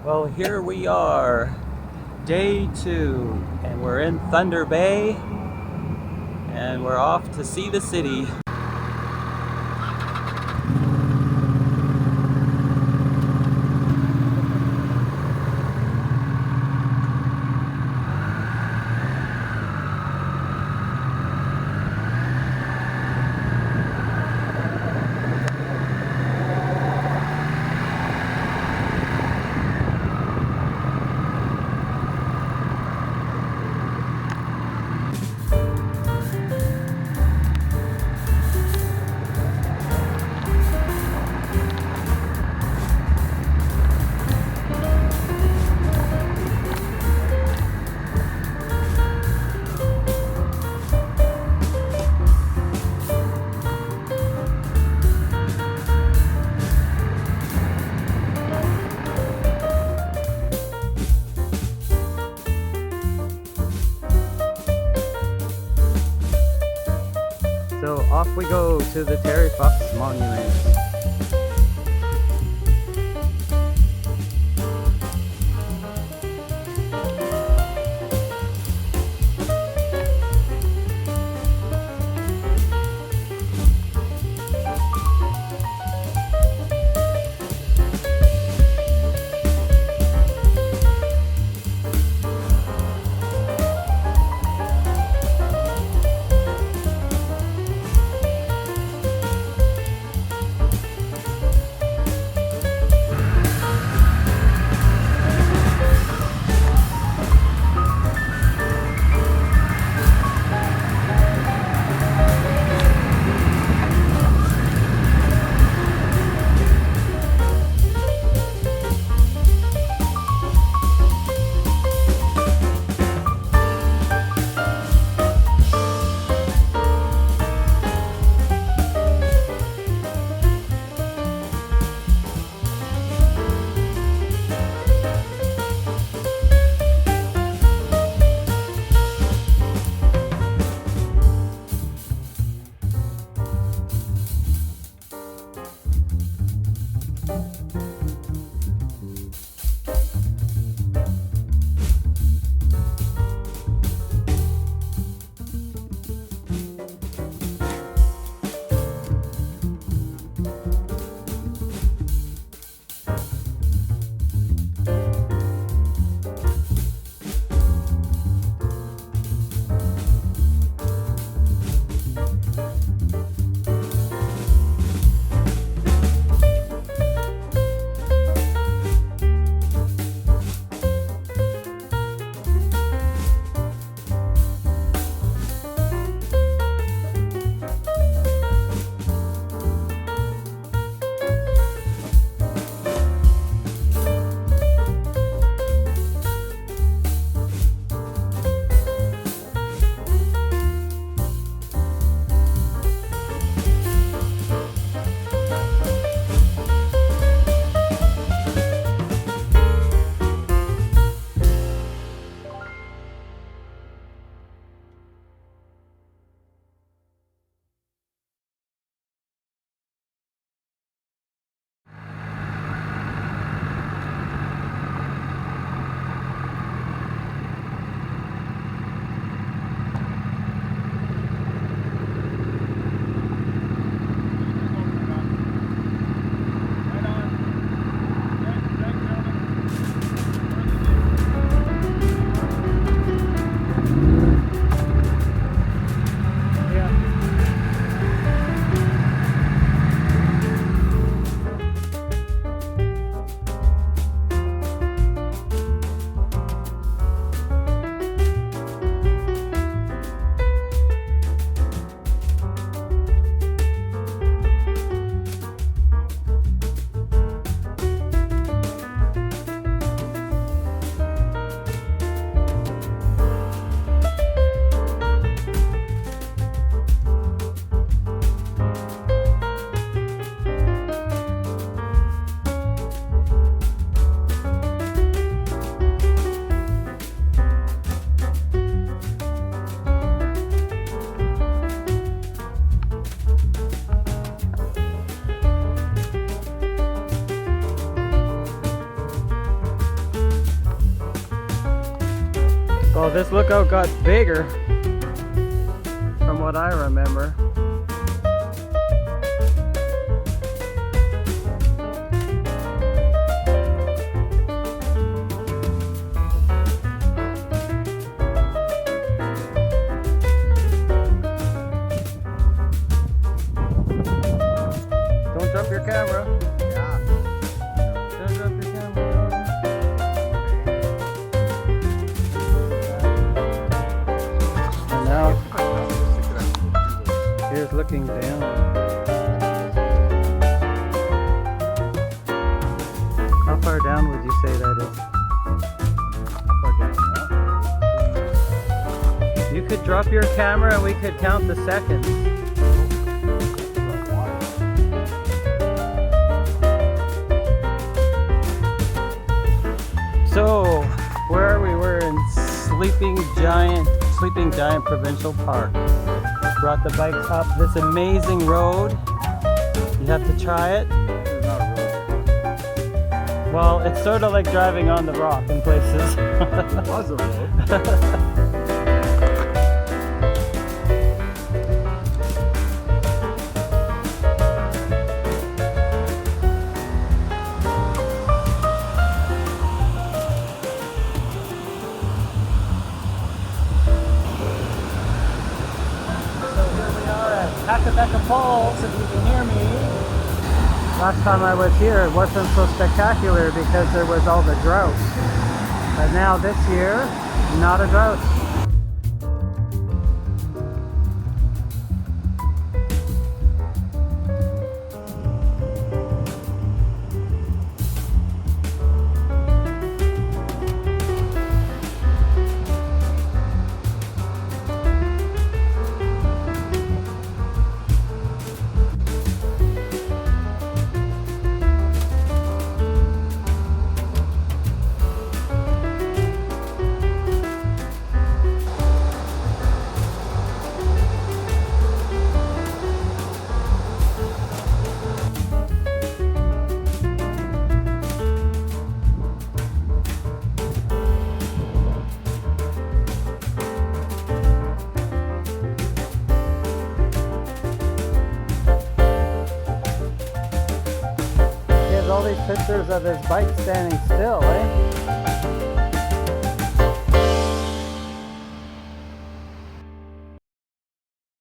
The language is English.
Well, here we are, day 2, and we're in Thunder Bay, and we're off to see the city. So off we go to the Terry Fox Monument. Well, this lookout got bigger from what I remember. Don't drop your camera. Yeah. Don't drop your camera. And now, here's looking down. How far down would you say that is? Far down. You could drop your camera and we could count the seconds. So, where are we? We're in Sleeping Giant Provincial Park. Brought the bikes up this amazing road. You have to try it. This is not a road. Well, it's sort of like driving on the rock in places. It was a road. Kakabeka Falls, if you can hear me. Last time I was here, it wasn't so spectacular because there was all the drought. But now this year, not a drought. All these pictures of his bike standing still, eh?